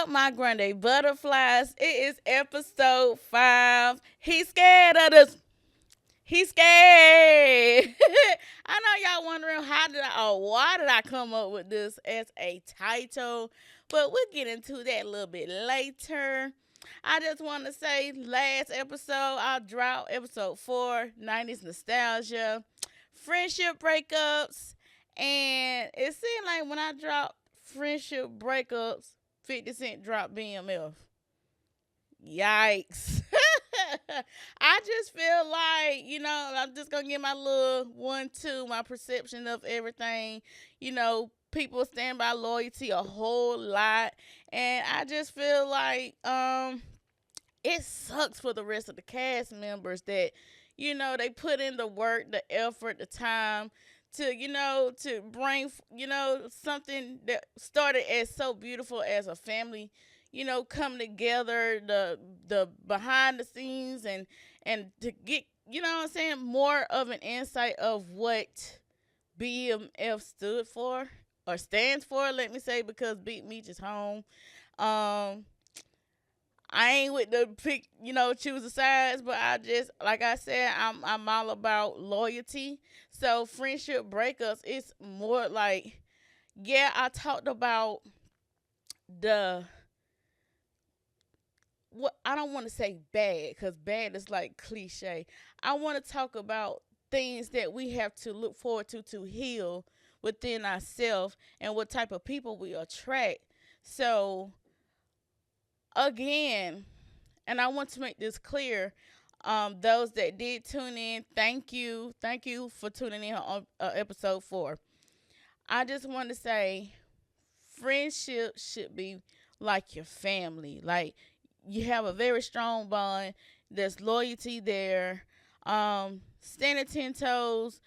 up, my grande butterflies? It is episode 5. He's scared of us. He's scared. I know y'all wondering why did I come up with this as a title, but we'll get into that a little bit later. I just want to say, last episode I dropped episode 4, 90s nostalgia, friendship breakups, and it seemed like when I dropped friendship breakups, 50 Cent dropped BMF. Yikes. I just feel like, I'm just going to give my little 1, 2, my perception of everything. People stand by loyalty a whole lot. And I just feel like it sucks for the rest of the cast members that, they put in the work, the effort, the time to bring, something that started as so beautiful as a family, come together, the behind the scenes and to get, what I'm saying, more of an insight of what BMF stood for or stands for, let me say, because Beat Me Just Home. I ain't with the pick, choose the sides, but I just, like I said, I'm all about loyalty. So friendship breakups, it's more like, yeah, I talked about the what I don't want to say bad because bad is like cliche. I want to talk about things that we have to look forward to heal within ourselves and what type of people we attract. So again, and I want to make this clear. Those that did tune in, thank you for tuning in on episode 4. I just want to say, friendship should be like your family. Like you have a very strong bond. There's loyalty there. Standing 10 toes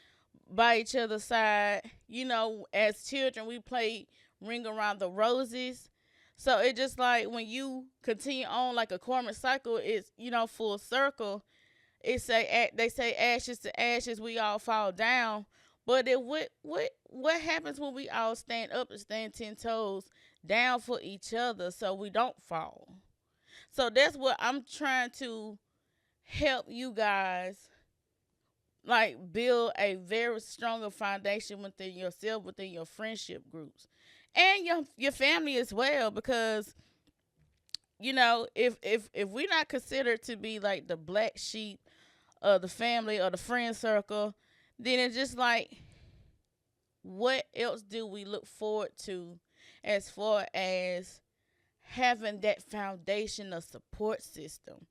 by each other's side. As children, we played Ring Around the Roses. So it just like when you continue on like a karmic cycle, it's full circle. They say ashes to ashes, we all fall down. But what happens when we all stand up and stand 10 toes down for each other so we don't fall? So that's what I'm trying to help you guys like build a very stronger foundation within yourself, within your friendship groups, and your family as well. Because if we're not considered to be like the black sheep of the family or the friend circle, then it's just like, what else do we look forward to as far as having that foundation of support system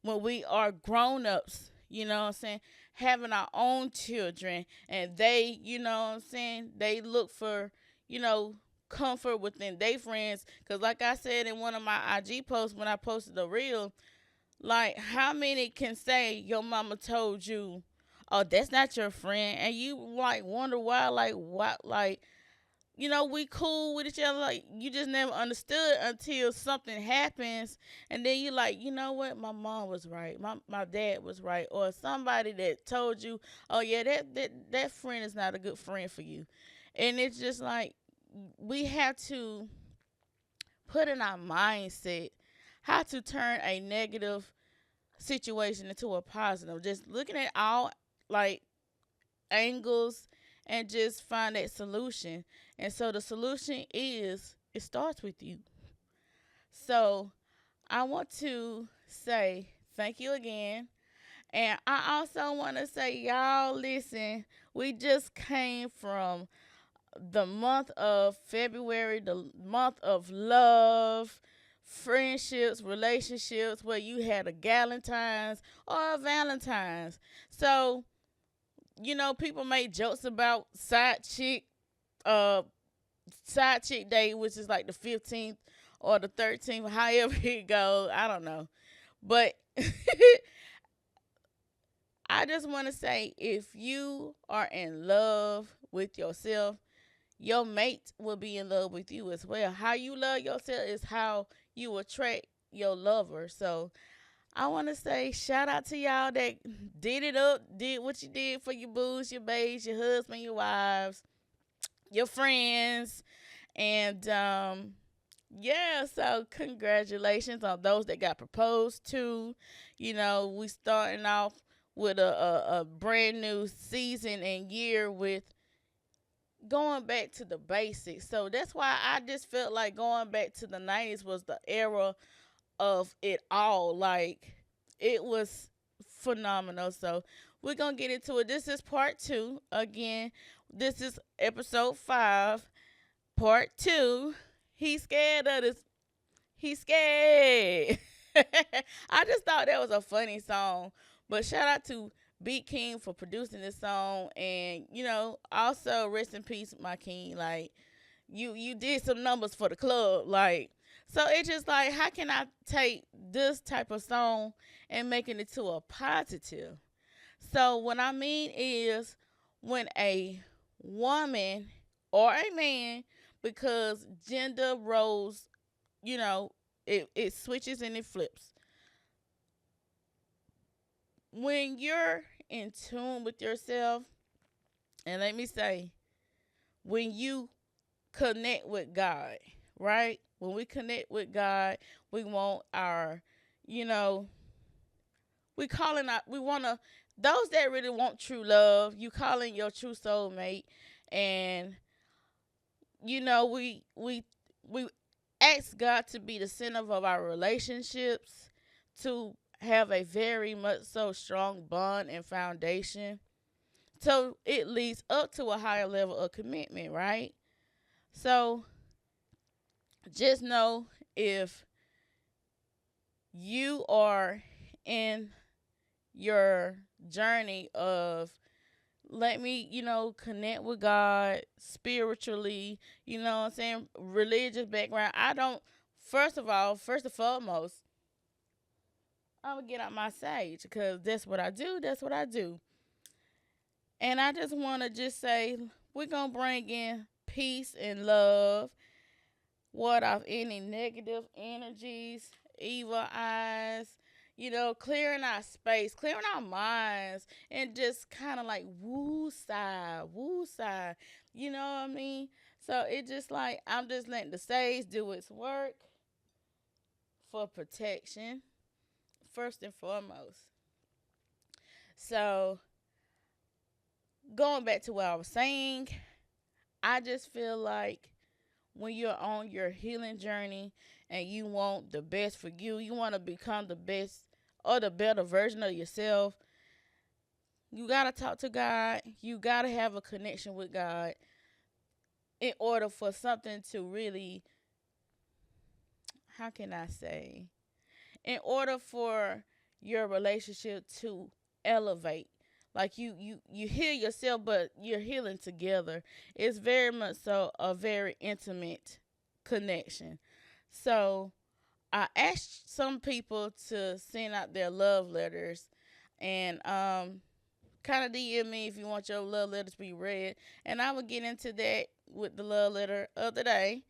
when we are grown-ups, what I'm saying, having our own children, and they, what I'm saying, they look for, comfort within their friends. Because like I said in one of my IG posts when I posted the reel, like, how many can say your mama told you, oh, that's not your friend, and you like wonder why, like what, like, we cool with each other. Like, you just never understood until something happens. And then you like, you know what? My was right. My dad was right. Or somebody that told you, oh, yeah, that friend is not a good friend for you. And it's just like, we have to put in our mindset how to turn a negative situation into a positive. Just looking at all, like, angles and just find that solution. And so the solution is, it starts with you. So I want to say thank you again. And I also want to say, y'all, listen, we just came from the month of February, the month of love, friendships, relationships, where you had a Galentine's or a Valentine's. So, people made jokes about uh, side chick day, which is like the 15th or the 13th, however it goes. I don't know. But I just want to say, if you are in love with yourself, your mate will be in love with you as well. How you love yourself is how you attract your lover. So I want to say shout out to y'all that did it up, did what you did for your boos, your babes, your husband, your wives, your friends, and Yeah, so congratulations on those that got proposed to. We starting off with a brand new season and year with going back to the basics. So that's why I just felt like going back to the 90s was the era of it all. Like, it was phenomenal. So we're going to get into it. This is part two. Again, this is episode 5, part 2. He's scared of this. He's scared. I just thought that was a funny song. But shout out to Beat King for producing this song. And, also rest in peace, my king. Like, you did some numbers for the club. Like, so it's just like, how can I take this type of song and making it to a positive? So what I mean is, when a woman or a man, because gender roles, you know, it switches and it flips. When you're in tune with yourself, and let me say, when you connect with God, right? When we connect with God, we want our, you know, we want to, those that really want true love, you calling your true soulmate, and, we ask God to be the center of our relationships, to have a very much so strong bond and foundation. So it leads up to a higher level of commitment, right? So just know, if you are in your journey of, let me, connect with God spiritually, you know what I'm saying, religious background. I don't, first of all, first and foremost, I'm going to get out my sage, because that's what I do. That's what I do. And I just want to just say, we're going to bring in peace and love, ward off any negative energies, evil eyes, clearing our space, clearing our minds, and just kind of like woo side, woo side. You know what I mean? So it just like, I'm just letting the sage do its work for protection, first and foremost. So going back to what I was saying, I just feel like when you're on your healing journey and you want the best for you, you want to become the best or the better version of yourself, you got to talk to God. You got to have a connection with God in order for something to really, how can I say, in order for your relationship to elevate. Like, you heal yourself, but you're healing together. It's very much so a very intimate connection. So I asked some people to send out their love letters, and kind of DM me if you want your love letters to be read, and I will get into that with the love letter of the day.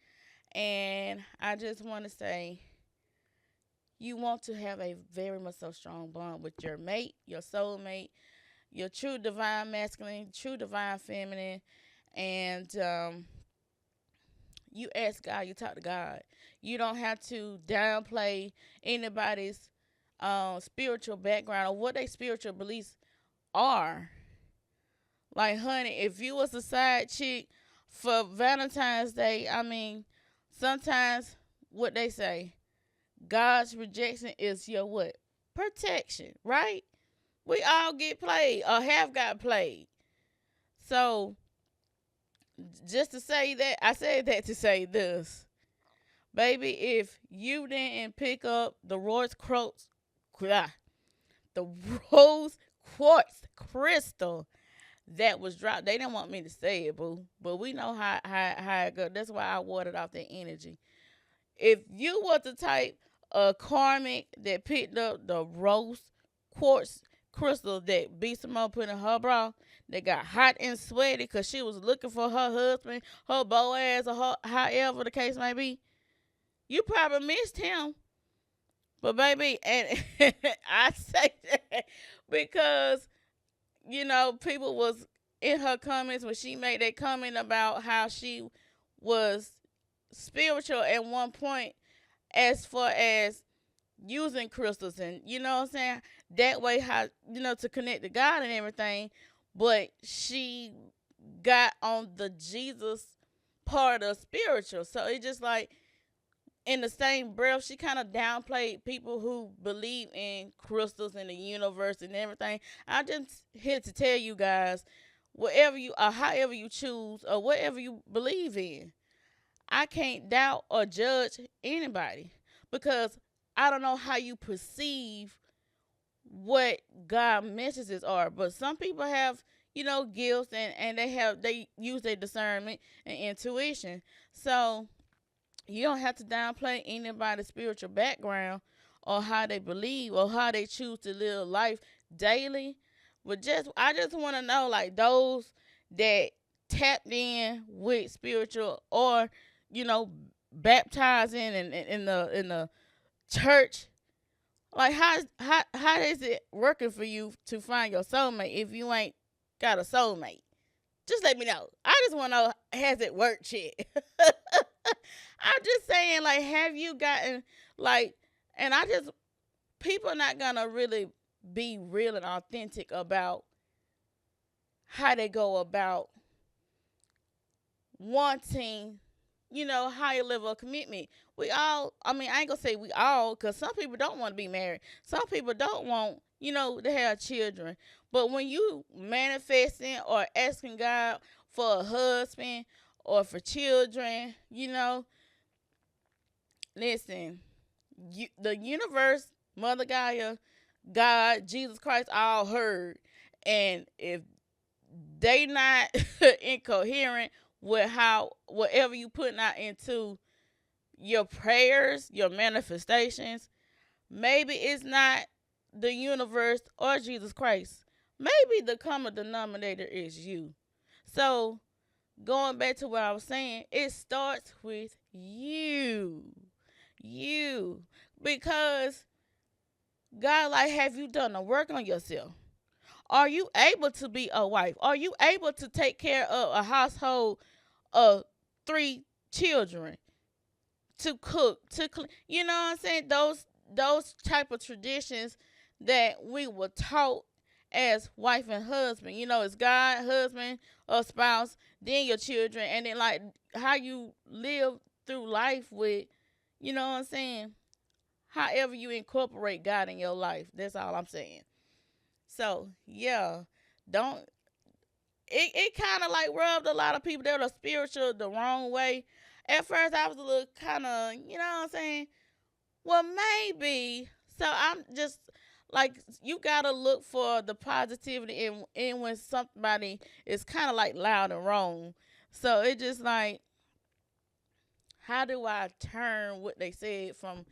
And I just want to say, you want to have a very much so strong bond with your mate, your soulmate, your true divine masculine, true divine feminine, and you ask God, you talk to God. You don't have to downplay anybody's spiritual background or what their spiritual beliefs are. Like, honey, if you was a side chick for Valentine's Day, I mean, sometimes what they say, God's rejection is your what? Protection, right? We all get played or have got played. So, just to say that, I said that to say this. Baby, if you didn't pick up the rose quartz crystal that was dropped, they didn't want me to say it, boo. But we know how it goes. That's why I watered off that energy. If you was the type of karmic that picked up the rose quartz crystal that B. Simone put in her bra, that got hot and sweaty because she was looking for her husband, her Boaz, or her, however the case may be, you probably missed him. But baby, and I say that because, people was in her comments when she made that comment about how she was spiritual at one point as far as using crystals and you know what I'm saying? That way how to connect to God and everything. But she got on the Jesus part of spiritual. So it just like in the same breath, she kind of downplayed people who believe in crystals and the universe and everything. I'm just here to tell you guys, whatever you or however you choose or whatever you believe in, I can't doubt or judge anybody because I don't know how you perceive what God messages are. But some people have, gifts and they use their discernment and intuition. So you don't have to downplay anybody's spiritual background or how they believe or how they choose to live life daily. But I just want to know like those that tapped in with spiritual or you know baptizing in the church. Like how is it working for you to find your soulmate if you ain't got a soulmate? Just let me know. I just want to know, has it worked yet? I'm just saying, like, have you gotten, like, and people are not going to really be real and authentic about how they go about wanting, higher level of commitment. We all, I mean, I ain't going to say we all, because some people don't want to be married. Some people don't want, to have children. But when you manifesting or asking God for a husband or for children, listen, the universe, Mother Gaia, God, Jesus Christ, all heard. And if they not incoherent with how whatever you putting out into your prayers, your manifestations, maybe it's not the universe or Jesus Christ. Maybe the common denominator is you. So going back to what I was saying, it starts with you. You. Because God, like, have you done the work on yourself? Are you able to be a wife? Are you able to take care of a household of 3 children? To cook, to clean, you know what I'm saying? Those type of traditions that we were taught as wife and husband. It's God, husband or spouse, then your children, and then like how you live through life with, you know what I'm saying? However you incorporate God in your life. That's all I'm saying. So yeah, don't it kind of like rubbed a lot of people that are spiritual the wrong way. At first, I was a little kind of, you know what I'm saying? Well, maybe. So I'm just like, you gotta look for the positivity in when somebody is kind of like loud and wrong. So it just like, how do I turn what they said from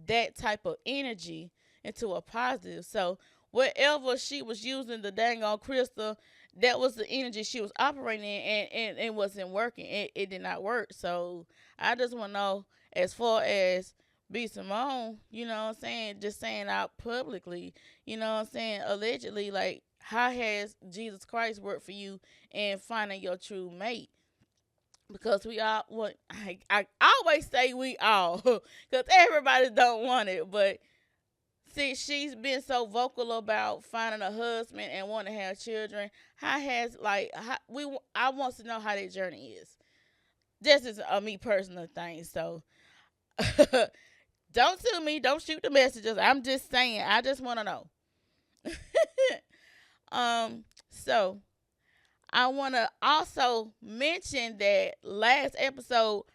that type of energy into a positive? So whatever she was using the dang on crystal, that was the energy she was operating in, and it wasn't working. It did not work. So I just want to know, as far as B. Simone, you know what I'm saying, just saying out publicly, you know what I'm saying, allegedly, like, how has Jesus Christ worked for you in finding your true mate? Because we all what I always say we all because everybody don't want it, but see, she's been so vocal about finding a husband and wanting to have children. How has like how, we I want to know how their journey is. This is a me personal thing, so don't sue me, don't shoot the messages. I'm just saying, I just want to know. So I want to also mention that last episode,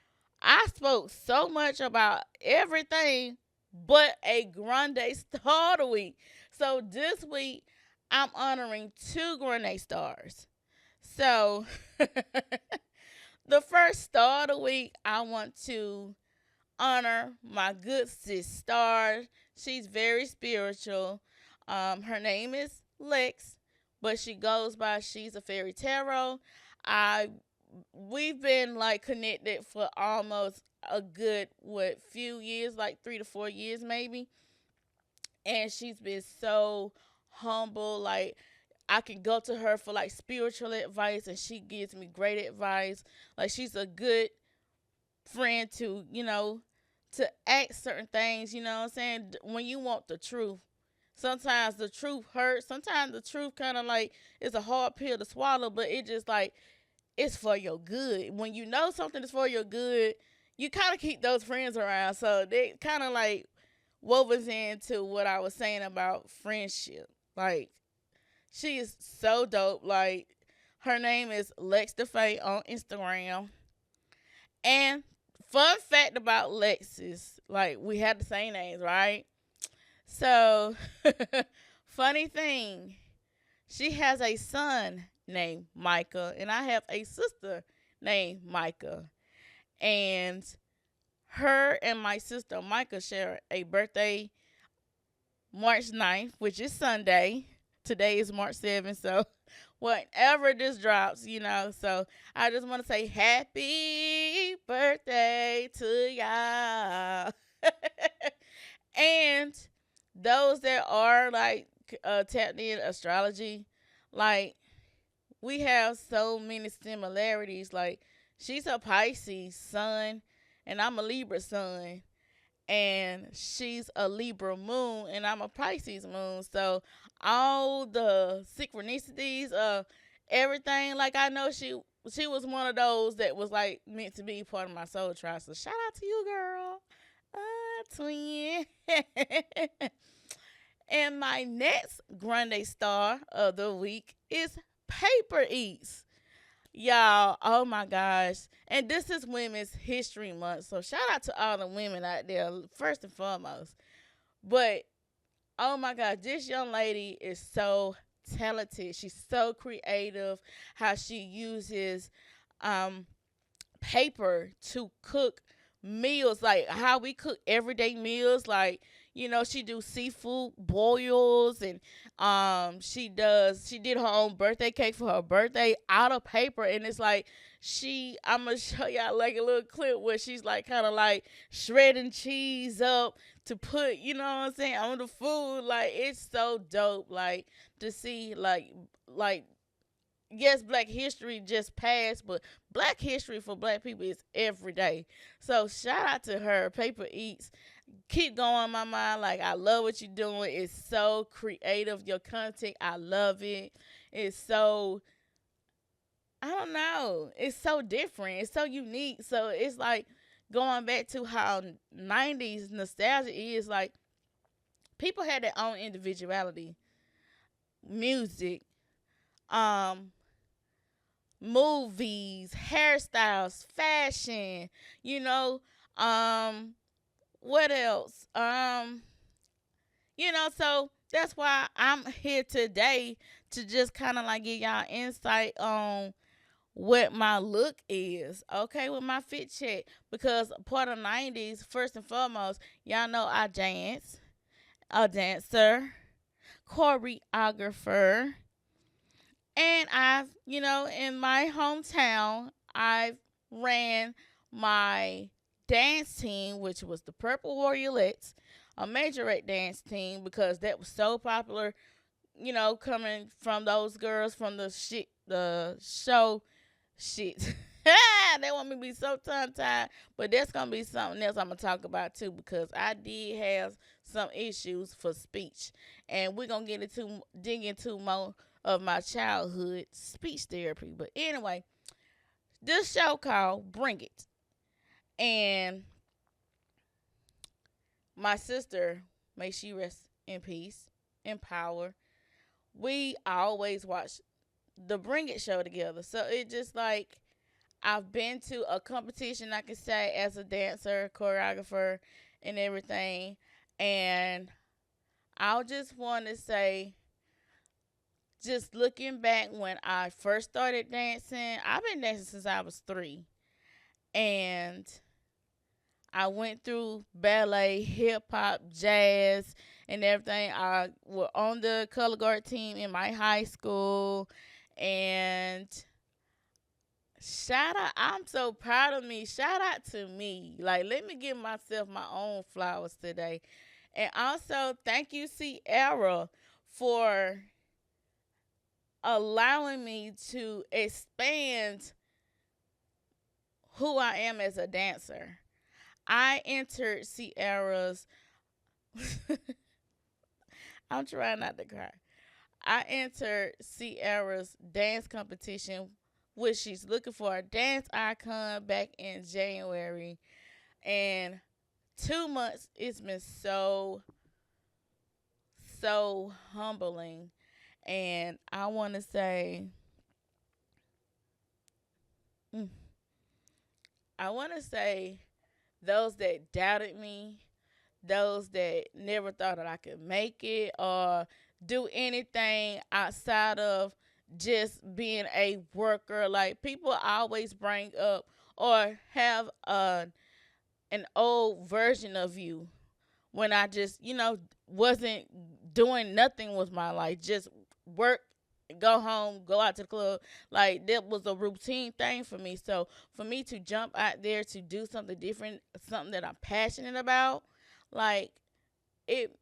I spoke so much about everything but a grande star of the week. So this week, I'm honoring 2 grande stars. So the first star of the week, I want to honor my good sis Star. She's very spiritual. Her name is Lex, but she goes by She's a Fairy Tarot. I We've been like connected for almost a good few years, like 3 to 4 years maybe. And she's been so humble. Like, I can go to her for like spiritual advice, and she gives me great advice. Like, she's a good friend to, to act certain things, you know what I'm saying? When you want the truth. Sometimes the truth hurts. Sometimes the truth kind of like is a hard pill to swallow, but it just like it's for your good. When you know something is for your good, you kind of keep those friends around. So they kind of like woven into what I was saying about friendship. Like, she is so dope. Like, her name is Lex DeFay on Instagram. And fun fact about Lexus, like, we had the same names, right? So, funny thing, she has a son named Micah, and I have a sister named Micah. And her and my sister Micah share a birthday March 9th, which is Sunday. Today is March 7th, so whenever this drops, So I just want to say happy birthday to y'all. And those that are like tapped in astrology, like we have so many similarities. Like she's a Pisces sun, and I'm a Libra sun, and she's a Libra moon, and I'm a Pisces moon. So all the synchronicities of everything, like I know she was one of those that was like meant to be part of my soul tribe. So shout out to you, girl, twin. And my next grande star of the week is Paper Eats. Y'all, oh my gosh. And this is Women's History Month. So shout out to all the women out there, first and foremost. But oh my gosh, this young lady is so talented. She's so creative. How she uses paper to cook meals, like how we cook everyday meals. Like, she do seafood boils, and she did her own birthday cake for her birthday out of paper. And it's like I'm gonna show y'all like a little clip where she's like kind of like shredding cheese up to put, what I'm saying, on the food. Like, it's so dope, like, to see like yes, Black History just passed, but Black History for Black people is every day. So shout out to her. Paper Eats. Keep going, my mind. Like, I love what you're doing. It's so creative. Your content, I love it. It's so, I don't know. It's so different. It's so unique. So it's like going back to how 90s nostalgia is. Like, people had their own individuality. Music, um, movies, hairstyles, fashion, you know, what else? So that's why I'm here today to just kind of like give y'all insight on what my look is, okay, with my fit check. Because part of 90s, first and foremost, y'all know I dance, a dancer, choreographer, and I've, in my hometown, I've ran my dance team, which was the Purple Warriorettes, a majorette dance team, because that was so popular, coming from those girls from the show shit. They want me to be so tongue-tied, but that's going to be something else I'm going to talk about too, because I did have some issues for speech, and we're going to dig into more of my childhood speech therapy. But anyway, this show called Bring It, and my sister, may she rest in peace, in power, we always watch the Bring It show together. So it just like, I've been to a competition, I could say, as a dancer, choreographer, and everything. And I just want to say, just looking back when I first started dancing, I've been dancing since I was 3. And I went through ballet, hip hop, jazz, and everything. I was on the color guard team in my high school. And shout out, I'm so proud of me. Shout out to me. Like, let me give myself my own flowers today. And also, thank you, Sierra, for allowing me to expand who I am as a dancer. I entered Sierra's. I'm trying not to cry. I entered Sierra's dance competition, which she's looking for a dance icon back in January. And 2 months, it's been so humbling. And I want to say, mm, I want to say, those that doubted me, those that never thought that I could make it or do anything outside of just being a worker. Like, people always bring up or have an old version of you when I just, wasn't doing nothing with my life, just work, go home, go out to the club. Like, that was a routine thing for me. So for me to jump out there to do something different, something that I'm passionate about, like, it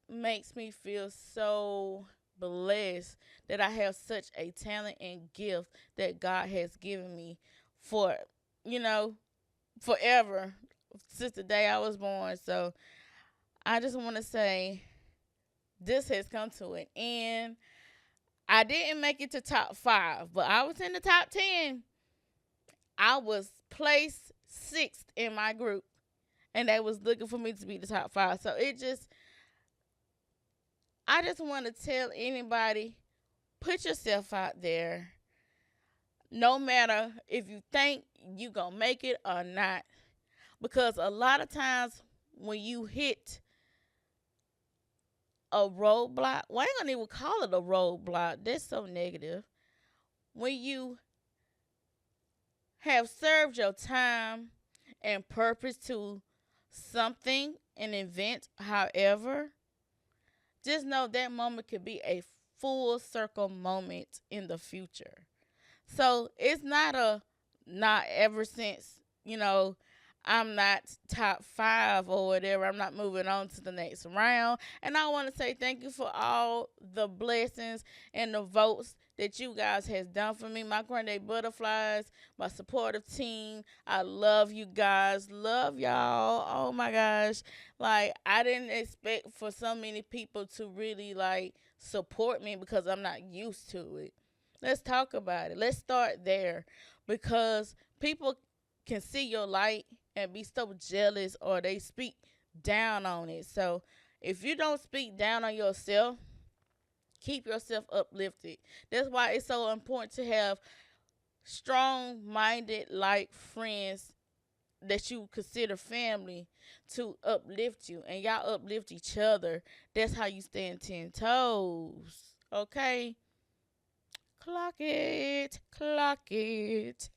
makes me feel so blessed that I have such a talent and gift that God has given me for, you know, forever, since the day I was born. So I just want to say this has come to an end. I didn't make it to top 5, but I was in the top 10. I was placed 6th in my group, and they was looking for me to be the top 5. So I just want to tell anybody, put yourself out there. No matter if you think you gonna make it or not, because a lot of times when you hit a roadblock, well, I ain't gonna even call it a roadblock. That's so negative. When you have served your time and purpose to something, an event, however, just know that moment could be a full circle moment in the future. So it's not ever since, I'm not top 5 or whatever. I'm not moving on to the next round. And I want to say thank you for all the blessings and the votes that you guys has done for me. My Grenade Butterflies, my supportive team. I love you guys. Love y'all. Oh my gosh. Like, I didn't expect for so many people to really like support me because I'm not used to it. Let's talk about it. Let's start there, because people can see your light and be so jealous, or they speak down on it. So if you don't speak down on yourself, keep yourself uplifted. That's why it's so important to have strong minded, like, friends that you consider family to uplift you, and y'all uplift each other. That's how you stand 10 toes. Okay? Clock it. Clock it.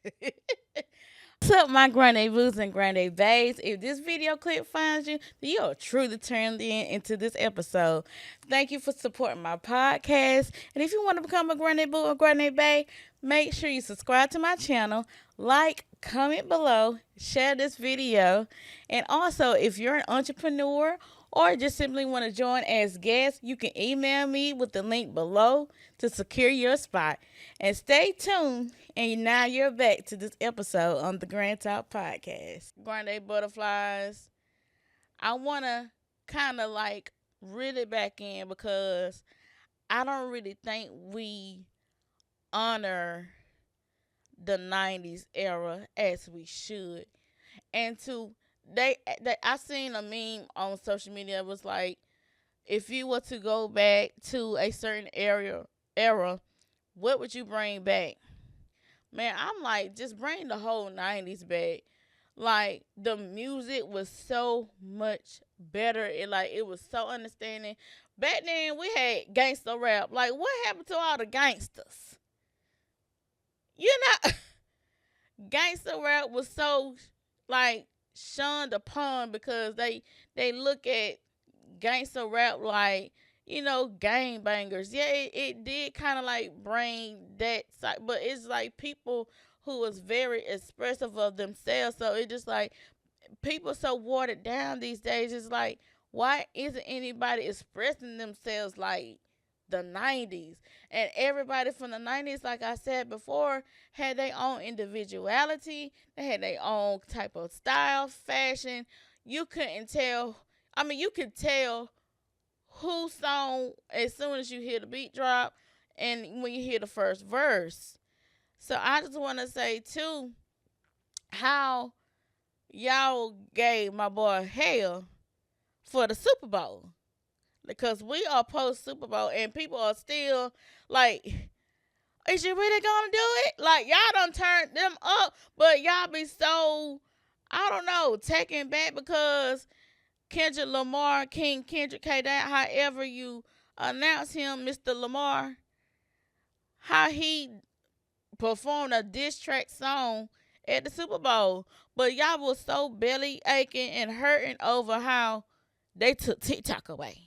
What's up, my grandbabies and grandbabies? If this video clip finds you, then you are truly tuned in into this episode. Thank you for supporting my podcast. And if you want to become a grandbaby or grandbaby, make sure you subscribe to my channel, like, comment below, share this video. And also, if you're an entrepreneur or just simply want to join as guests, you can email me with the link below to secure your spot. And stay tuned. And now you're back to this episode on the Grand Talk Podcast. Grande Butterflies, I want to kind of like reel it back in, because I don't really think we honor the 90s era as we should. And I seen a meme on social media that was like, if you were to go back to a certain era, what would you bring back? Man, I'm like, just bring the whole 90s back. Like, the music was so much better. It was so understanding. Back then, we had gangster rap. Like, what happened to all the gangsters? You know, gangster rap was so, like, shunned upon, because they look at gangster rap like, gang bangers. Yeah, it did kind of like bring that side, but it's like people who was very expressive of themselves. So it just like, people so watered down these days. It's like, why isn't anybody expressing themselves like the 90s. And everybody from the 90s, like I said before, had their own individuality. They had their own type of style, fashion. You couldn't tell. I mean, you could tell whose song as soon as you hear the beat drop and when you hear the first verse. So I just want to say, too, how y'all gave my boy hell for the Super Bowl. Because we are post Super Bowl and people are still like, is you really gonna do it? Like, y'all done turned them up, but y'all be so, I don't know, taken back because Kendrick Lamar, King Kendrick K. However you announce him, Mr. Lamar, how he performed a diss track song at the Super Bowl. But y'all was so belly aching and hurting over how they took TikTok away.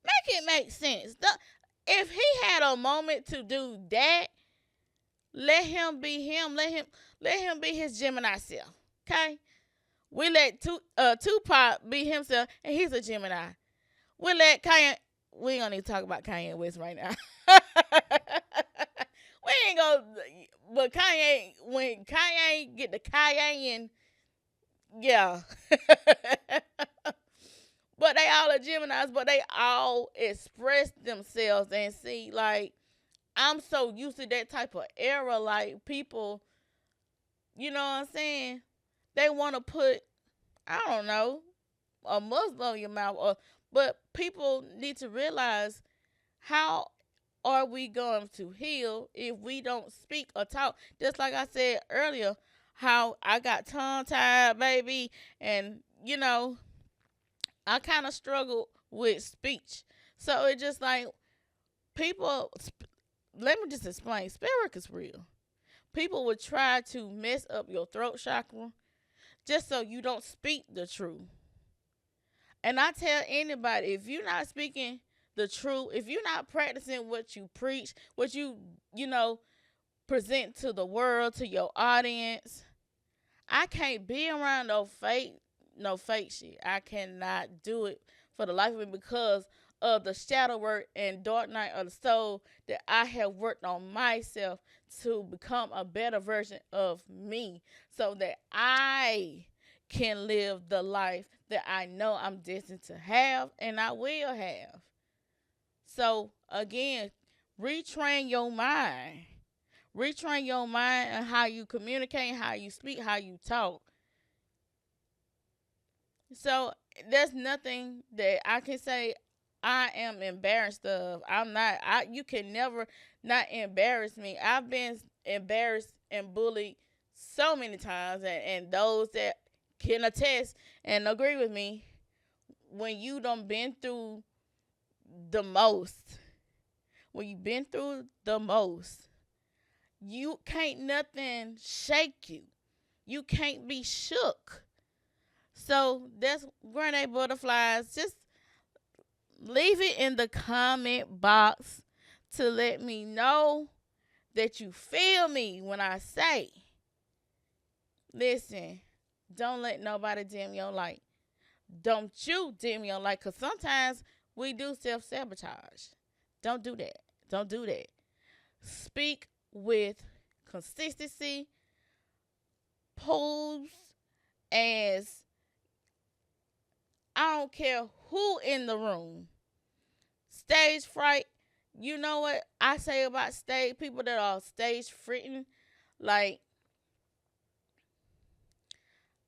Make it make sense. If he had a moment to do that, let him be him. Let him be his Gemini self. Okay? We let Tupac be himself, and he's a Gemini. We let Kanye. We ain't gonna even talk about Kanye West right now. We ain't gonna. But Kanye, when Kanye get the Cayenne, yeah. But they all are Geminis, but they all express themselves and see, like, I'm so used to that type of era. Like, people, you know what I'm saying? They want to put, I don't know, a muzzle on your mouth. But people need to realize, how are we going to heal if we don't speak or talk? Just like I said earlier, how I got tongue tied, baby, and, I kind of struggle with speech. So it's just like, people, let me just explain. Spirit is real. People would try to mess up your throat chakra just so you don't speak the truth. And I tell anybody, if you're not speaking the truth, if you're not practicing what you preach, what you present to the world, to your audience, I can't be around no fake shit. I cannot do it for the life of me because of the shadow work and dark night of the soul that I have worked on myself to become a better version of me so that I can live the life that I know I'm destined to have and I will have. So again, retrain your mind. Retrain your mind and how you communicate, how you speak, how you talk. So there's nothing that I can say I am embarrassed of. I'm not. You can never not embarrass me. I've been embarrassed and bullied so many times, and those that can attest and agree with me, when you done been through the most, when you've been through the most, you can't nothing shake you. You can't be shook. So that's grenade butterflies. Just leave it in the comment box to let me know that you feel me when I say, listen, don't let nobody dim your light. Don't you dim your light, because sometimes we do self-sabotage. Don't do that. Don't do that. Speak with consistency. Pose as, I don't care who in the room. Stage fright, you know what I say about stage people that are stage fritting? Like,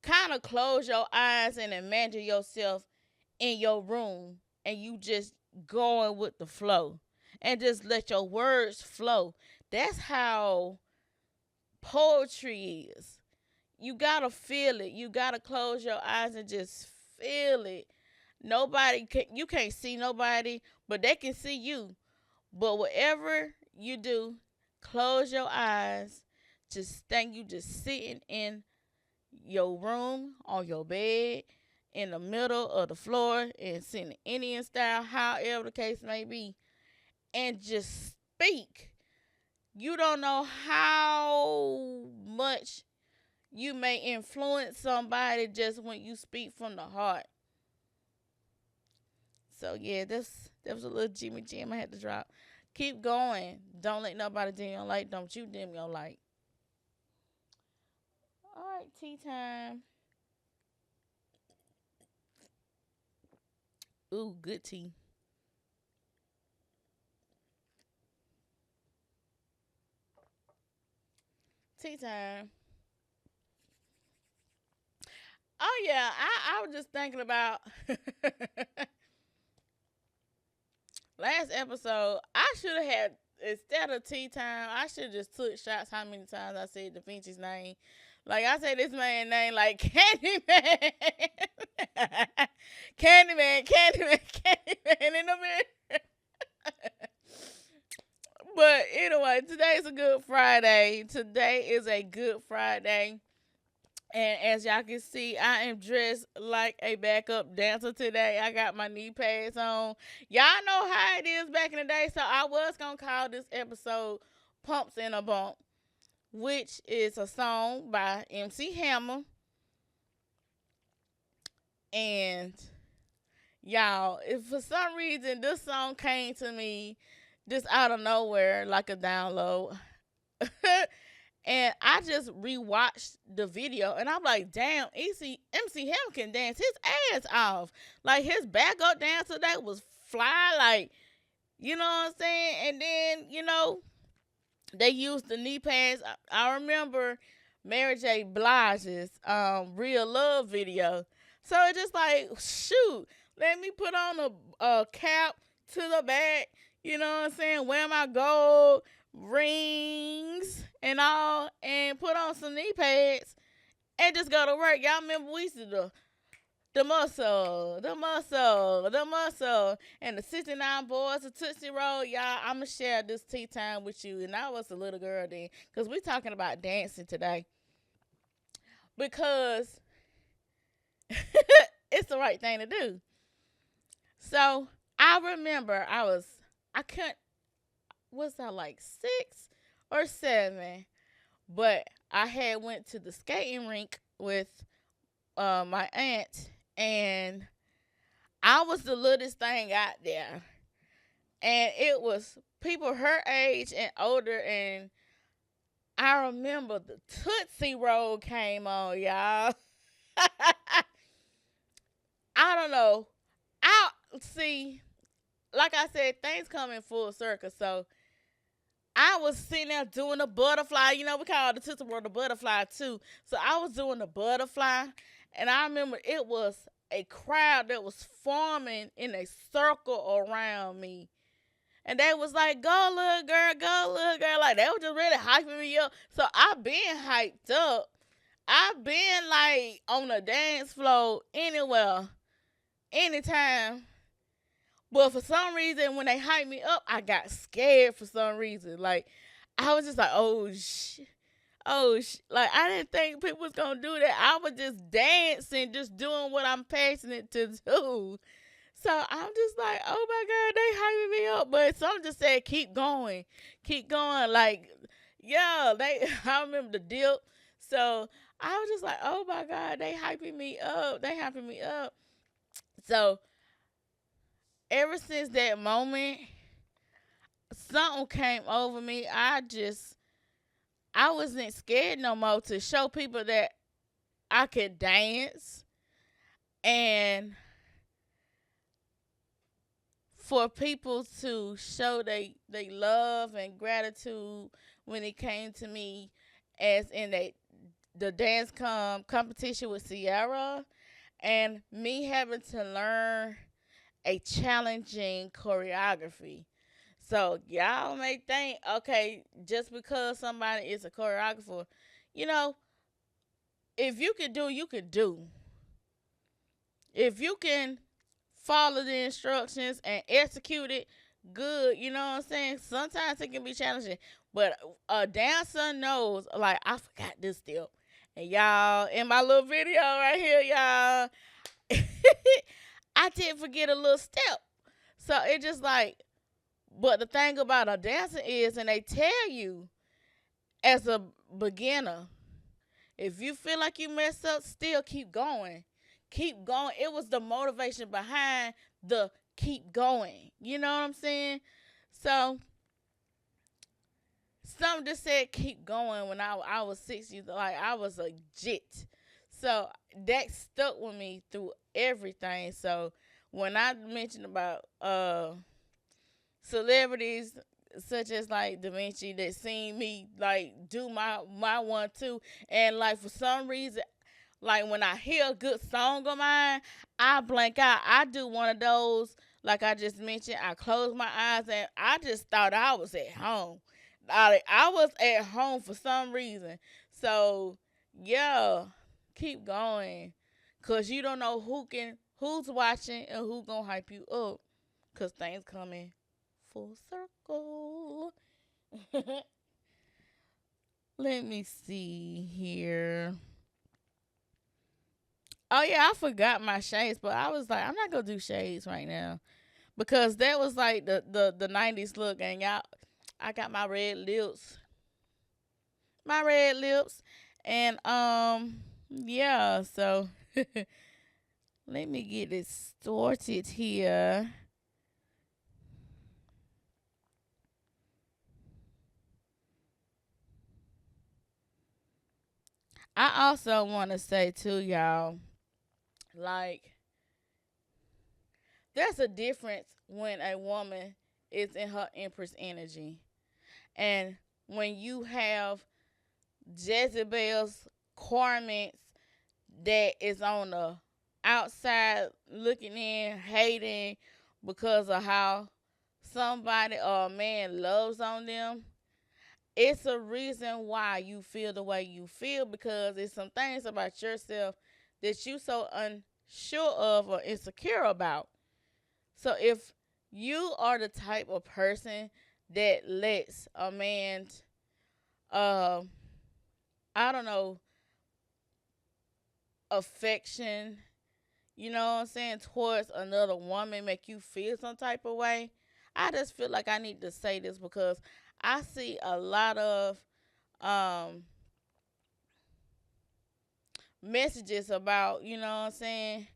kind of close your eyes and imagine yourself in your room and you just going with the flow and just let your words flow. That's how poetry is. You gotta feel it. You gotta close your eyes and just feel it. You can't see nobody, but they can see you. But whatever you do, close your eyes. Just think you just sitting in your room, on your bed, in the middle of the floor, and sitting Indian style, however the case may be, and just speak. You don't know how much you may influence somebody just when you speak from the heart. So yeah, that was a little Jimmy Jam I had to drop. Keep going. Don't let nobody dim your light. Don't you dim your light. All right, tea time. Ooh, good tea. Tea time. Oh yeah, I was just thinking about last episode. I should have had instead of tea time. I should have just took shots. How many times I said Da Vinci's name? Like I say this man name like Candyman, Candyman, Candyman, Candyman in the mirror. But anyway, today's a good Friday. Today is a good Friday. And as y'all can see, I am dressed like a backup dancer today. I got my knee pads on. Y'all know how it is back in the day, so I was going to call this episode Pumps in a Bump, which is a song by MC Hammer. And y'all, if for some reason this song came to me just out of nowhere like a download, and I just rewatched the video, and I'm like, damn, MC Hammer can dance his ass off. Like, his backup dancer that was fly, like, you know what I'm saying? And then, they used the knee pads. I remember Mary J. Blige's Real Love video. So it's just like, shoot, let me put on a cap to the back, you know what I'm saying? Wear my gold rings and all, and put on some knee pads and just go to work. Y'all remember we used to do the muscle, the muscle, the muscle, and the 69 boys, the Tootsie Roll. Y'all, I'ma share this tea time with you. And I was a little girl then, because we talking about dancing today. Because it's the right thing to do. So I remember I couldn't, was I like 6 or 7? But I had went to the skating rink with my aunt, and I was the littlest thing out there. And it was people her age and older, and I remember the Tootsie Roll came on, y'all. I don't know. I see, like I said, things come in full circle. So I was sitting there doing the butterfly. You know, we call the Tootsie Roll the butterfly too. So I was doing the butterfly, and I remember it was a crowd that was forming in a circle around me. And they was like, go little girl. Like, they were just really hyping me up. So I been hyped up. I been like on the dance floor anywhere, anytime. But for some reason, when they hyped me up, I got scared for some reason. Like, I was just like, like, I didn't think people was gonna do that. I was just dancing, just doing what I'm passionate to do. So I'm just like, oh my God, they hyping me up. But some just said, keep going. Keep going. Like, yeah, I remember the dip. So I was just like, oh my God, they hyping me up. They hyping me up. So ever since that moment, something came over me. I wasn't scared no more to show people that I could dance. And for people to show they love and gratitude when it came to me, as in the dance competition with Sierra, and me having to learn a challenging choreography. So y'all may think, okay, just because somebody is a choreographer, you know, if you can do, you can do. If you can follow the instructions and execute it good, you know what I'm saying? Sometimes it can be challenging, but a dancer knows, like, I forgot this step. And y'all, in my little video right here, y'all, I did forget a little step. So it just like, but the thing about a dancer is, and they tell you as a beginner, if you feel like you messed up, still keep going. Keep going. It was the motivation behind the keep going. You know what I'm saying? So some just said keep going when I was 6 years old. Like I was a jit. So that stuck with me through everything. So when I mentioned about celebrities such as like Da Vinci that seen me like do my one too, and like for some reason, like when I hear a good song of mine, I blank out. I do one of those like I just mentioned. I close my eyes and I just thought I was at home. I was at home for some reason. So yeah, keep going, cause you don't know who's watching and who gonna hype you up, cause things coming full circle. Let me see here. Oh yeah, I forgot my shades, but I was like, I'm not gonna do shades right now because that was like the '90s look, and y'all, I got my red lips, and yeah. So let me get it started here. I also want to say too, y'all, like there's a difference when a woman is in her empress energy and when you have Jezebel's garments that is on the outside looking in, hating because of how somebody or a man loves on them. It's a reason why you feel the way you feel because it's some things about yourself that you so unsure of or insecure about. So if you are the type of person that lets a man, uh, I don't know, affection, you know what I'm saying, towards another woman make you feel some type of way, I just feel like I need to say this because I see a lot of um, messages about, you know what I'm saying,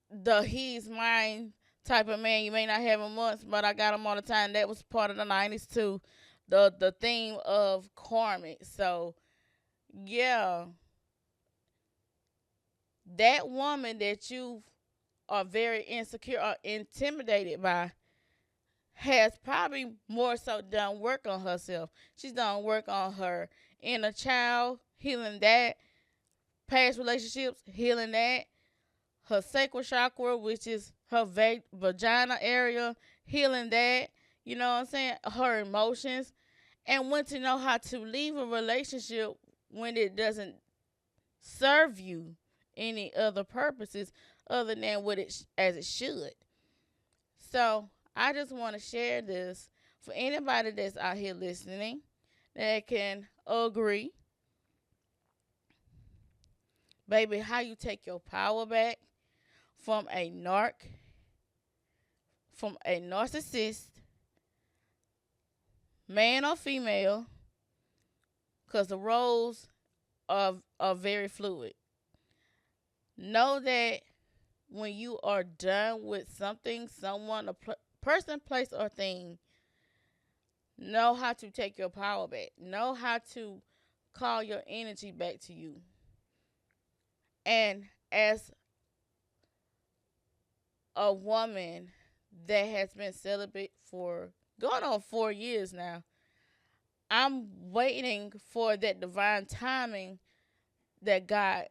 the he's mine type of man. You may not have him once, but I got him all the time. That was part of the '90s too. The theme of karmic. So yeah, that woman that you are very insecure or intimidated by has probably more so done work on herself. She's done work on her inner child, healing that, past relationships, healing that, her sacral chakra, which is her vagina area, healing that, you know what I'm saying, her emotions, and want to know how to leave a relationship when it doesn't serve you any other purposes other than what as it should. So I just want to share this for anybody that's out here listening that can agree, baby, how you take your power back from from a narcissist, man or female, because the roles are very fluid. Know that when you are done with something, someone, person, place, or thing, know how to take your power back. Know how to call your energy back to you. And as a woman that has been celibate for going on 4 years now, I'm waiting for that divine timing that God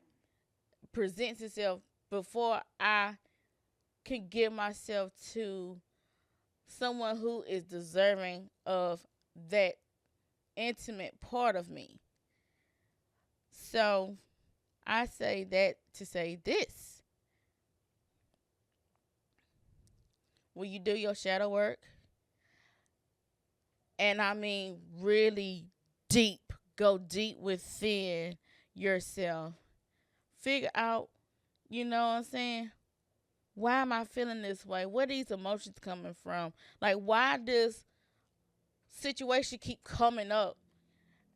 presents itself before I can give myself to someone who is deserving of that intimate part of me. So I say that to say this. When you do your shadow work, and I mean really deep, go deep within yourself, figure out, you know what I'm saying, why am I feeling this way? Where are these emotions coming from? Like, why does situation keep coming up?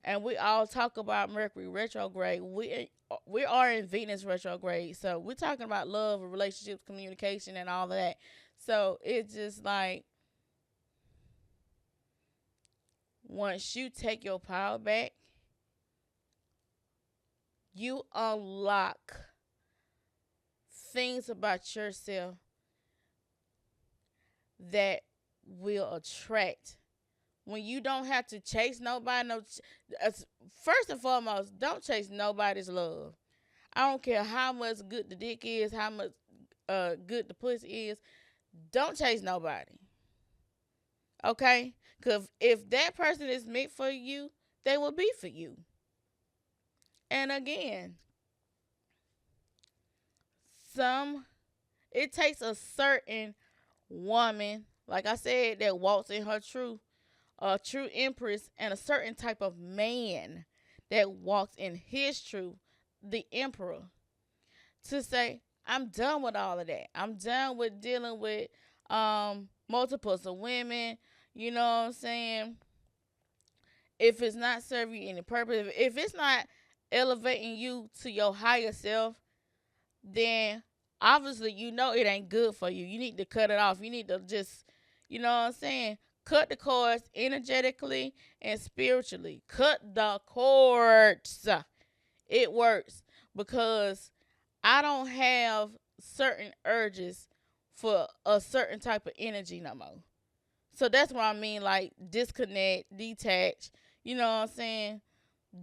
And we all talk about Mercury retrograde. We are in Venus retrograde, so we're talking about love, relationships, communication, and all of that. So it's just like once you take your power back, you unlock things about yourself that will attract. When you don't have to chase nobody, first and foremost, don't chase nobody's love. I don't care how much good the dick is, how much good the pussy is. Don't chase nobody. Okay? Because if that person is meant for you, they will be for you. And again, some it takes a certain woman, like I said, that walks in her truth, a true empress, and a certain type of man that walks in his truth, the emperor, to say, I'm done with all of that. I'm done with dealing with multiples of women. You know what I'm saying? If it's not serving you any purpose, if it's not elevating you to your higher self, then obviously you know it ain't good for you. You need to cut it off. You need to just, you know what I'm saying? Cut the cords energetically and spiritually. Cut the cords. It works because I don't have certain urges for a certain type of energy no more. So that's what I mean, like disconnect, detach. You know what I'm saying?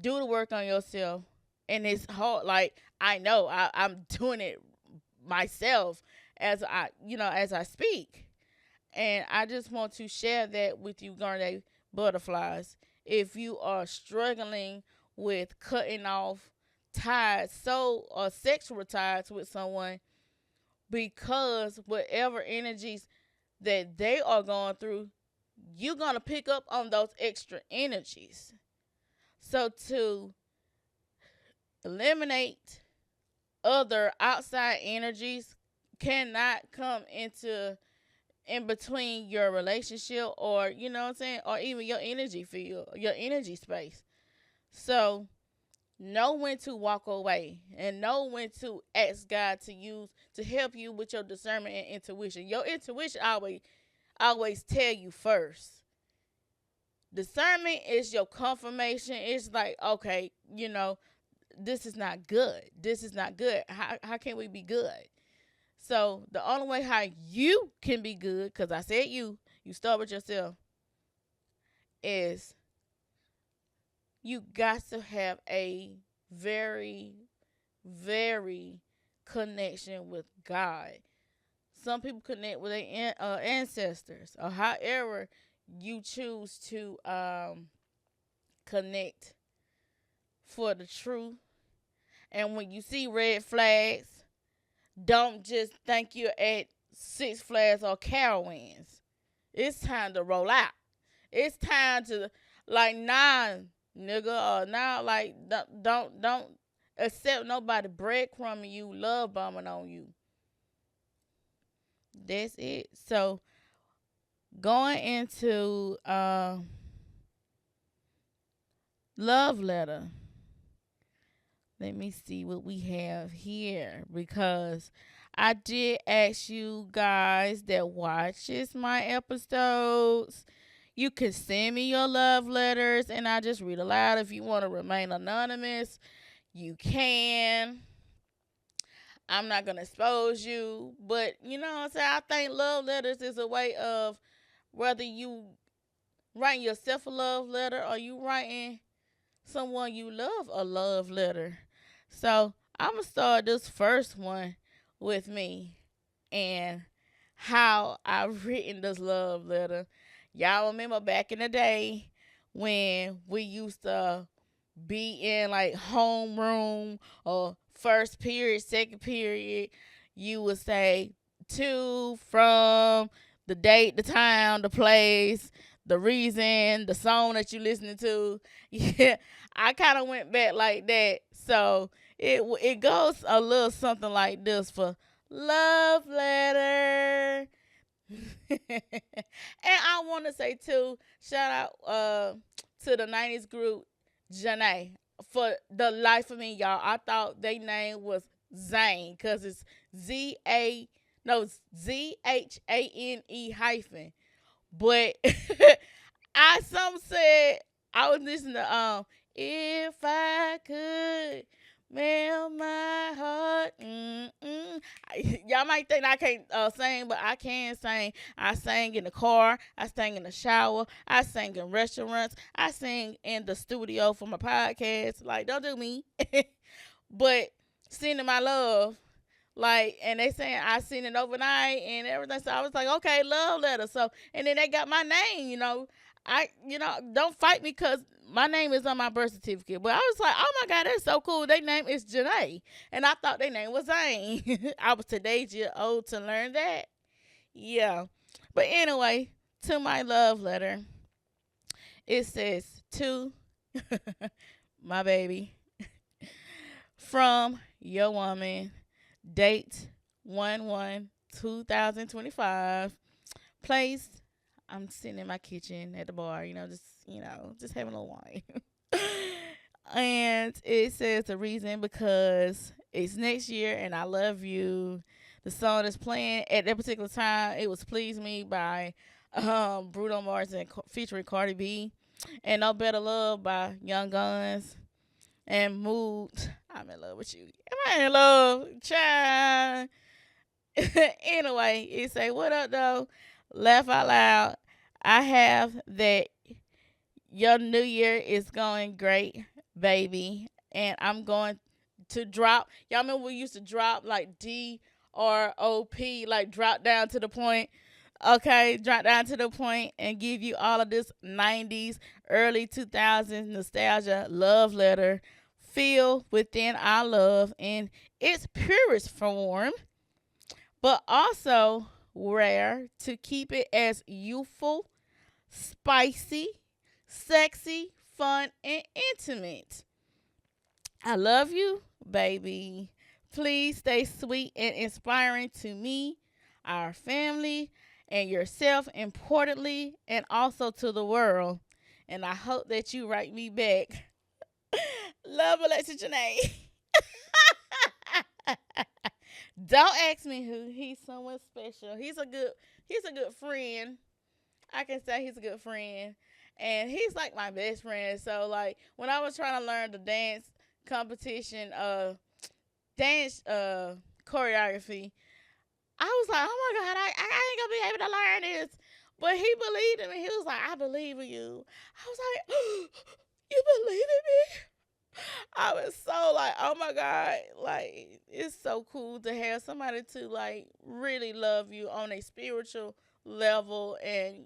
Do the work on yourself. And it's hard. Like I know I'm doing it myself as I speak. And I just want to share that with you, Garnet Butterflies. If you are struggling with cutting off ties, soul or sexual ties with someone, because whatever energies that they are going through, you're going to pick up on those extra energies. So to eliminate other outside energies cannot come in between your relationship, or you know what I'm saying, or even your energy field, your energy space. So know when to walk away and know when to ask God to use to help you with your discernment and intuition. Your intuition always tell you first. Discernment is your confirmation. It's like, okay, this is not good. This is not good. How can we be good? So the only way how you can be good, because I said you start with yourself, is you got to have a very, very connection with God. Some people connect with their ancestors, or however you choose to connect for the truth. And when you see red flags, don't just think you're at Six Flags or Carowinds. It's time to roll out. It's time to, like, nah, nigga, or nah, like, don't accept nobody breadcrumbing you, love bombing on you. That's it. So going into love letter. Let me see what we have here, because I did ask you guys that watches my episodes. You can send me your love letters and I just read aloud. If you want to remain anonymous, you can. I'm not going to expose you. But, you know what I'm saying? I think love letters is a way of, whether you writing yourself a love letter or you writing someone you love a love letter. So I'm going to start this first one with me and how I've written this love letter. Y'all remember back in the day when we used to be in like homeroom or first period, second period, you would say to, from, the date, the time, the place, the reason, the song that you listening to. Yeah, I kind of went back like that. So it goes a little something like this for love letter. And I want to say too, shout out to the 90s group Janae. For the life of me, y'all, I thought their name was Zane, because it's Z-A, No, ZHANE hyphen. But I some said I was listening to if I could melt my heart. Y'all might think I can't sing, but I can sing. I sang in the car. I sang in the shower. I sang in restaurants. I sing in the studio for my podcast. Like, don't do me. But sending my love. Like, and they saying I seen it overnight and everything. So I was like, okay, love letter. So, and then they got my name, don't fight me because my name is on my birth certificate. But I was like, oh my God, that's so cool. Their name is Janae. And I thought their name was Zane. I was today's year old to learn that. Yeah. But anyway, to my love letter, it says to my baby from your woman. Date 1/1/2025. Place, I'm sitting in my kitchen at the bar, just having a little wine. And it says the reason because it's next year and I love you. The song that's playing at that particular time, it was Please Me by Bruno Mars and featuring Cardi B. And No Better Love by Young Guns. And Mood, I'm in love with you. Am I in love? Child. Anyway, it say, what up, though? Laugh out loud. I have that your new year is going great, baby. And I'm going to drop. Y'all remember we used to drop like DROP, like drop down to the point. Okay, drop down to the point and give you all of this 90s, early 2000s nostalgia love letter. Feel within our love in its purest form, but also rare to keep it as youthful, spicy, sexy, fun, and intimate. I love you, baby. Please stay sweet and inspiring to me, our family, and yourself, importantly, and also to the world. And I hope that you write me back. Love, Alexis Janae. Don't ask me who. He's someone special. He's a good friend. I can say he's a good friend. And he's like my best friend. So like when I was trying to learn the competition, dance choreography, I was like, oh my God, I ain't gonna be able to learn this. But he believed in me. He was like, I believe in you. I was like, you believe in me? I was so like, oh my God, like it's so cool to have somebody to like really love you on a spiritual level. And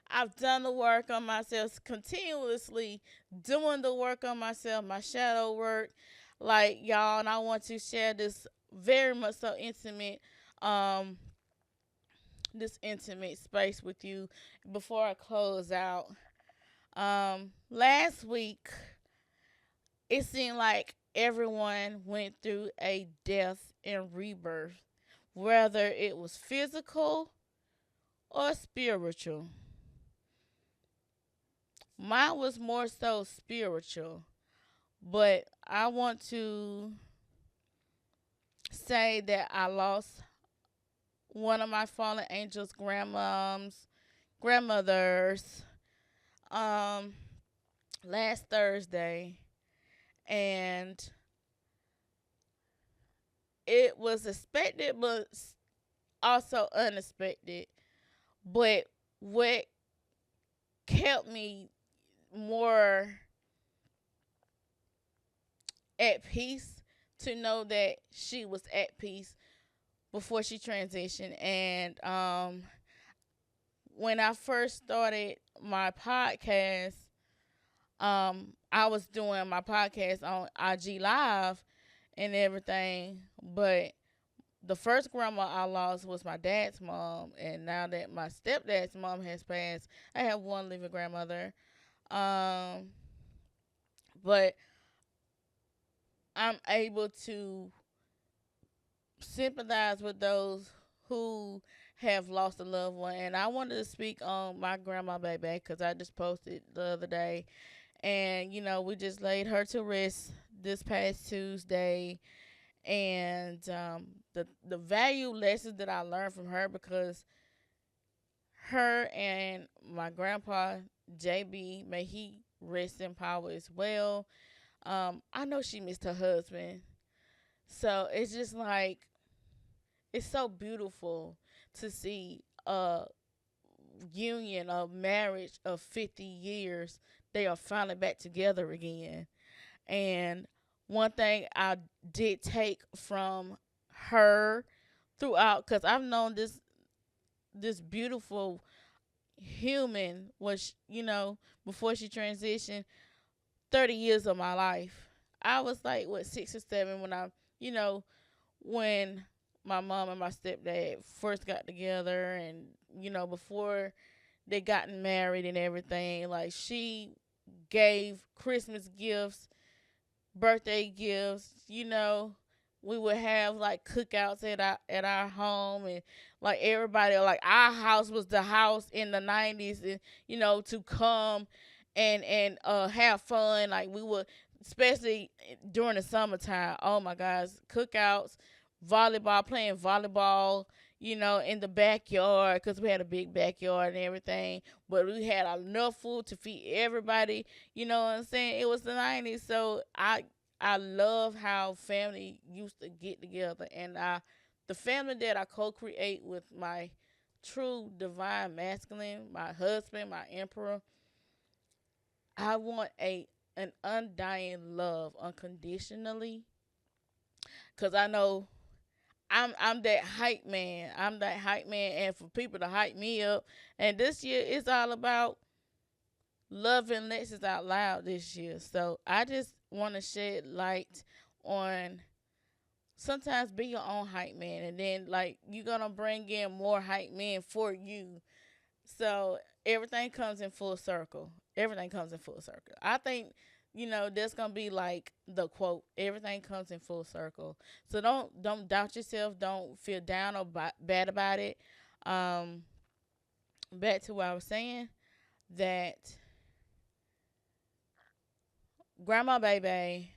I've done the work on myself, continuously doing the work on myself, my shadow work, like y'all. And I want to share this very much so intimate, this intimate space with you before I close out. Last week it seemed like everyone went through a death and rebirth, whether it was physical or spiritual. Mine was more so spiritual, but I want to say that I lost one of my fallen angels' grandmothers, um, last Thursday, and it was expected, but also unexpected. But what kept me more at peace to know that she was at peace before she transitioned. And when I first started my podcast, I was doing my podcast on IG Live and everything, but the first grandma I lost was my dad's mom, and now that my stepdad's mom has passed, I have one living grandmother. Um, but I'm able to sympathize with those who have lost a loved one, and I wanted to speak on my grandma baby because I just posted the other day, and we just laid her to rest this past Tuesday, And the value lessons that I learned from her, because her and my grandpa JB, may he rest in power as well. I know she missed her husband, so it's just like it's so beautiful to see a union, a marriage of 50 years. They are finally back together again. And one thing I did take from her throughout, because I've known this beautiful human was, before she transitioned, 30 years of my life. I was like, what, 6 or 7 when you know, when my mom and my stepdad first got together, and, before they gotten married and everything. Like, she gave Christmas gifts, birthday gifts, we would have like cookouts at our home, and like everybody, like our house was the house in the 90s, and to come and have fun. Like, we would, especially during the summertime, oh my gosh, cookouts, volleyball, playing volleyball, in the backyard, because we had a big backyard and everything. But we had enough food to feed everybody. You know what I'm saying? It was the 90s, so I love how family used to get together, and the family that I co-create with my true divine masculine, my husband, my emperor. I want an undying love unconditionally, cause I know I'm that hype man. I'm that hype man, and for people to hype me up. And this year it's all about loving Lexus out loud this year. So I just want to shed light on sometimes be your own hype man, and then like you're gonna bring in more hype men for you. So everything comes in full circle. Everything comes in full circle. I think that's gonna be like the quote. Everything comes in full circle. So don't doubt yourself. Don't feel down or bad about it. Um, Back to what I was saying, that Grandma Baby,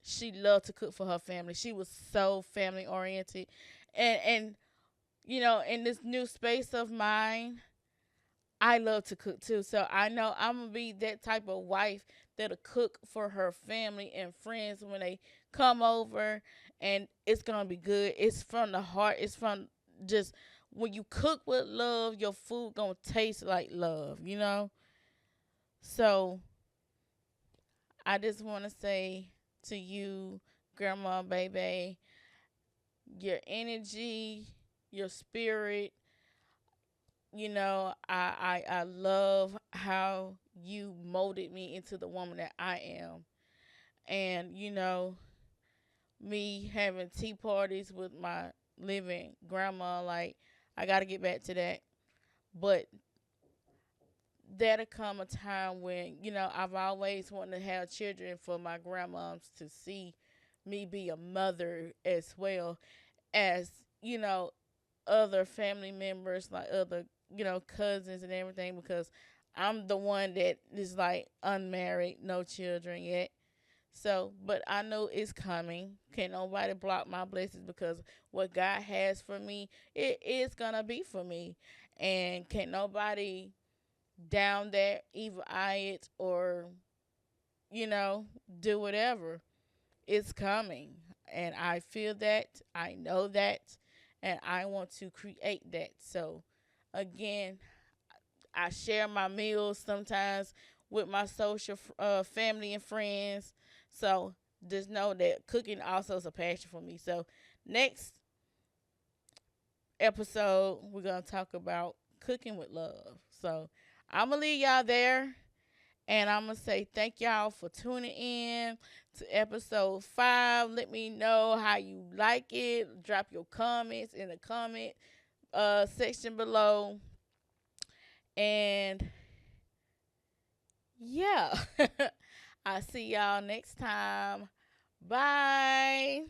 she loved to cook for her family. She was so family oriented, and in this new space of mine, I love to cook too. So I know I'm gonna be that type of wife that'll cook for her family and friends when they come over, and it's gonna be good. It's from the heart. It's from just when you cook with love, your food gonna taste like love. So I just want to say to you, Grandma Baby, your energy, your spirit, I love how you molded me into the woman that I am. And, me having tea parties with my living grandma, like, I got to get back to that. But that'll come a time when, I've always wanted to have children for my grandmoms to see me be a mother as well as, other family members, like other, cousins and everything, because I'm the one that is like unmarried, no children yet. So, but I know it's coming. Can't nobody block my blessings, because what God has for me, it is gonna be for me. And can't nobody down that, evil eye it, or, you know, do whatever. It's coming. And I feel that. I know that. And I want to create that. So, again, I share my meals sometimes with my social family and friends. So, just know that cooking also is a passion for me. So, next episode, we're going to talk about cooking with love. So, I'm going to leave y'all there. And I'm going to say thank y'all for tuning in to episode 5. Let me know how you like it. Drop your comments in the comment section below. And yeah, I'll see y'all next time. Bye.